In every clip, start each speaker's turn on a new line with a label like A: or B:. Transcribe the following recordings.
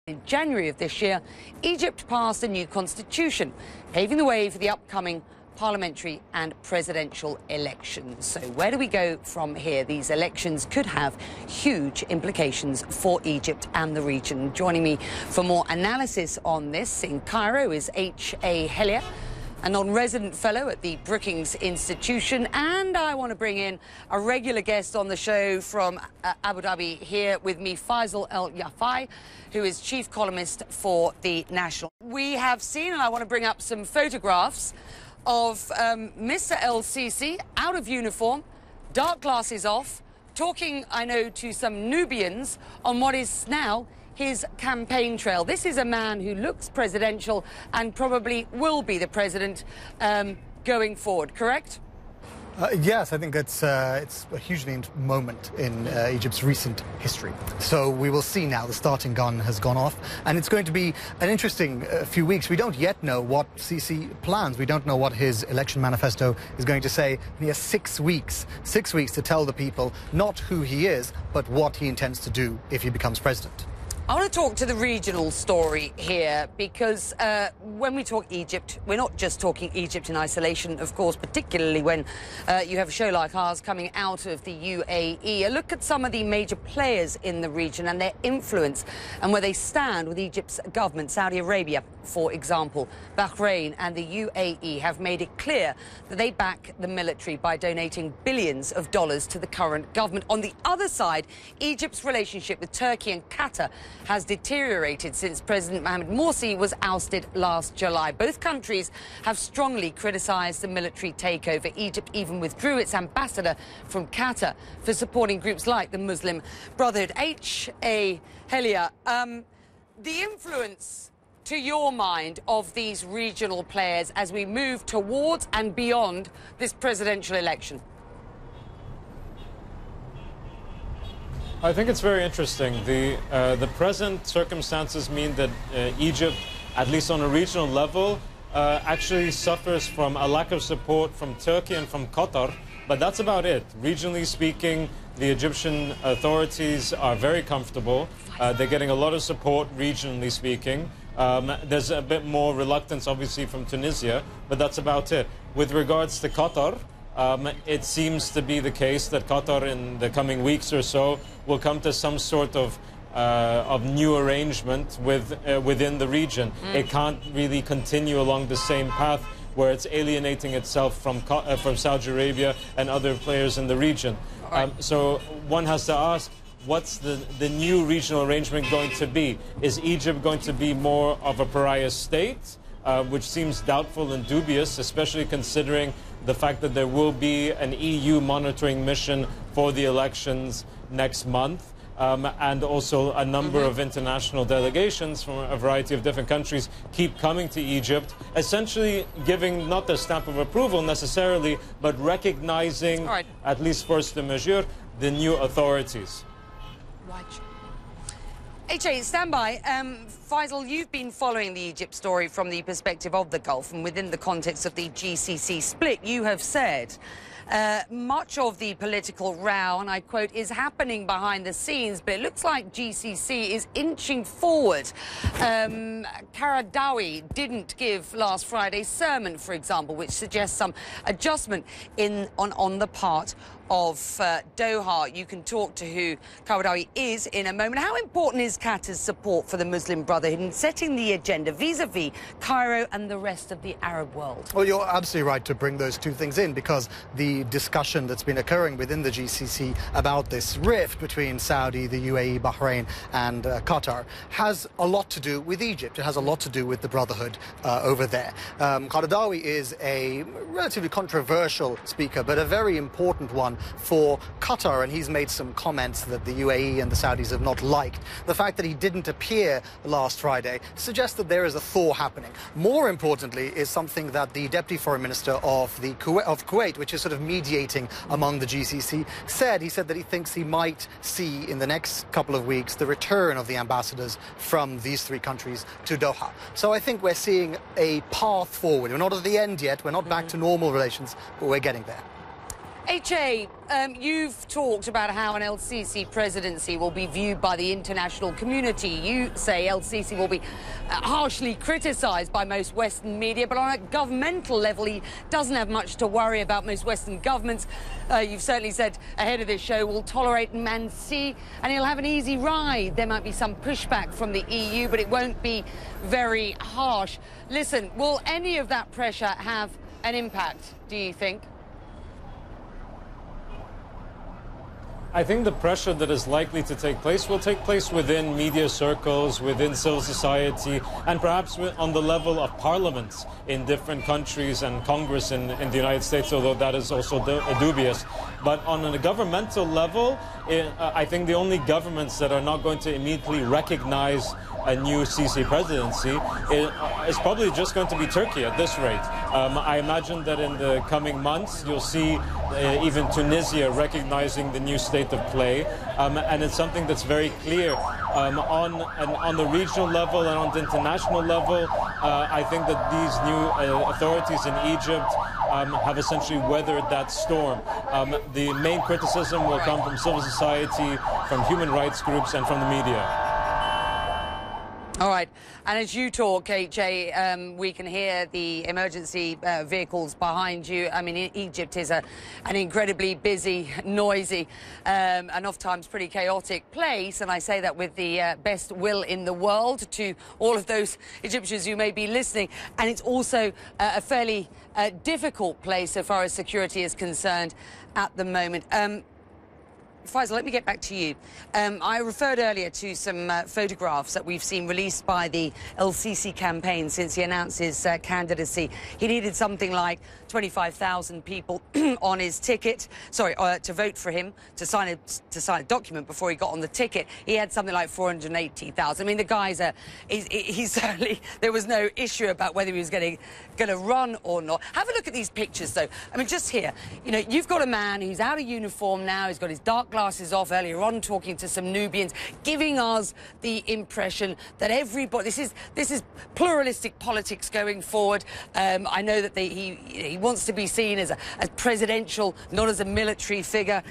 A: In January of this year, Egypt passed a new constitution, paving the way for the upcoming parliamentary and presidential elections. So where do we go from here? These elections could have huge implications for Egypt and the region. Joining me for more analysis on this in Cairo is Hellyer, a non-resident fellow at the Brookings Institution, and I want to bring in a regular guest on the show from Abu Dhabi here with me, Faisal Al Yafai, who is chief columnist for The National. We have seen, and I want to bring up some photographs of Mr. El Sisi out of uniform, dark glasses off, talking, I know, to some Nubians on what is now his campaign trail. This is a man who looks presidential and probably will be the president going forward, correct?
B: Yes, I think it's a hugely moment in Egypt's recent history. So we will see now. The starting gun has gone off, and it's going to be an interesting few weeks. We don't yet know what Sisi plans. We don't know what his election manifesto is going to say. He has 6 weeks to tell the people not who he is, but what he intends to do if he becomes president.
A: I want to talk to the regional story here because when we talk Egypt, we're not just talking Egypt in isolation, of course, particularly when you have a show like ours coming out of the UAE. A look at some of the major players in the region and their influence and where they stand with Egypt's government. Saudi Arabia, for example, Bahrain and the UAE have made it clear that they back the military by donating billions of dollars to the current government. On the other side, Egypt's relationship with Turkey and Qatar has deteriorated since President Mohamed Morsi was ousted last July. Both countries have strongly criticised the military takeover. Egypt even withdrew its ambassador from Qatar for supporting groups like the Muslim Brotherhood. Hellyer, the influence, to your mind, of these regional players as we move towards and beyond this presidential election?
C: I think it's very interesting. The present circumstances mean that Egypt, at least on a regional level, actually suffers from a lack of support from Turkey and from Qatar, but that's about it. Regionally speaking, the Egyptian authorities are very comfortable. They're getting a lot of support, regionally speaking. There's a bit more reluctance, obviously, from Tunisia, but that's about it. With regards to Qatar, it seems to be the case that Qatar in the coming weeks or so will come to some sort of new arrangement within the region. It can't really continue along the same path where it's alienating itself from Saudi Arabia and other players in the region. So one has to ask, what's the new regional arrangement going to be? Is Egypt going to be more of a pariah state, which seems doubtful and dubious, especially considering the fact that there will be an EU monitoring mission for the elections next month, and also a number of international delegations from a variety of different countries keep coming to Egypt, essentially giving not the stamp of approval necessarily, but recognizing, at least first de mesure, the new authorities.
A: Right. Stand by. Faisal, you've been following the Egypt story from the perspective of the Gulf and within the context of the GCC split. You have said much of the political row, and I quote, is happening behind the scenes, but it looks like GCC is inching forward. Karadawi didn't give last Friday's sermon, for example, which suggests some adjustment on the part of Doha. You can talk to who Karadawi is in a moment. How important is Qatar's support for the Muslim Brotherhood in setting the agenda vis-a-vis Cairo and the rest of the Arab world?
B: Well, you're absolutely right to bring those two things in, because the discussion that's been occurring within the GCC about this rift between Saudi, the UAE, Bahrain and Qatar has a lot to do with Egypt. It has a lot to do with the Brotherhood over there. Karadawi is a relatively controversial speaker, but a very important one for Qatar, and he's made some comments that the UAE and the Saudis have not liked. The fact that he didn't appear last Friday suggests that there is a thaw happening. More importantly is something that the Deputy Foreign Minister of Kuwait, which is sort of mediating among the GCC, said. He said that he thinks he might see in the next couple of weeks the return of the ambassadors from these three countries to Doha. So I think we're seeing a path forward. We're not at the end yet. We're not back to normal relations, but we're getting there.
A: HA, you've talked about how an El Sisi presidency will be viewed by the international community. You say El Sisi will be harshly criticised by most Western media, but on a governmental level, he doesn't have much to worry about. Most Western governments, you've certainly said ahead of this show, will tolerate Mansi, and he'll have an easy ride. There might be some pushback from the EU, but it won't be very harsh. Listen, will any of that pressure have an impact, do you think?
C: I think the pressure that is likely to take place will take place within media circles, within civil society, and perhaps on the level of parliaments in different countries and Congress in the United States, although that is also dubious. But on a governmental level, I think the only governments that are not going to immediately recognize a new Sisi presidency is probably just going to be Turkey at this rate. I imagine that in the coming months you'll see even Tunisia recognizing the new state of play, and it's something that's very clear on the regional level and on the international level. I think that these new authorities in Egypt have essentially weathered that storm. The main criticism will come from civil society, from human rights groups, and from the media.
A: All right. And as you talk, HA, we can hear the emergency vehicles behind you. I mean, Egypt is an incredibly busy, noisy, and oftentimes pretty chaotic place. And I say that with the best will in the world to all of those Egyptians who may be listening. And it's also a fairly difficult place so far as security is concerned at the moment. Faisal, let me get back to you. I referred earlier to some photographs that we've seen released by the El Sisi campaign since he announced his candidacy. He needed something like 25,000 people on his ticket, to vote for him, to sign a document before he got on the ticket. He had something like 480,000. I mean, the guy's he's certainly, there was no issue about whether he was going to run or not. Have a look at these pictures, though. I mean, just here, you know, you've got a man who's out of uniform now. He's got his dark glasses off, earlier on talking to some Nubians, giving us the impression that everybody, this is pluralistic politics going forward. I know that he wants to be seen as presidential, not as a military figure.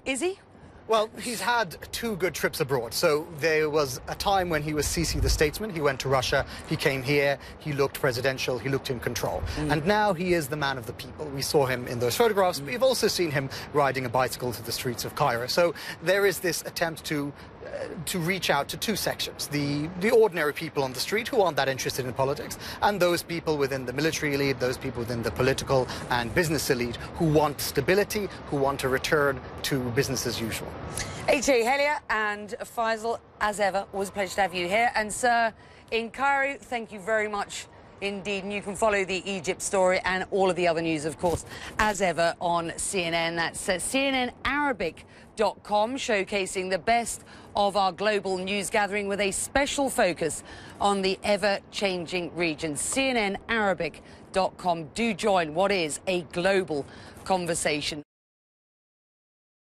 A: Is he?
B: Well, he's had 2 good trips abroad. So there was a time when he was Sisi the statesman. He went to Russia, he came here, he looked presidential, he looked in control. And now he is the man of the people. We saw him in those photographs. We've also seen him riding a bicycle through the streets of Cairo. So there is this attempt to reach out to 2 sections, the ordinary people on the street who aren't that interested in politics, and those people within the military elite, those people within the political and business elite who want stability, who want to return to business as usual.
A: H.A. Hellyer and Faisal, as ever, was a pleasure to have you here. And sir, in Cairo, thank you very much indeed. And you can follow the Egypt story and all of the other news, of course, as ever on CNN. That's CNNArabic.com, showcasing the best of our global news gathering with a special focus on the ever-changing region. CNNArabic.com. Do join what is a global conversation.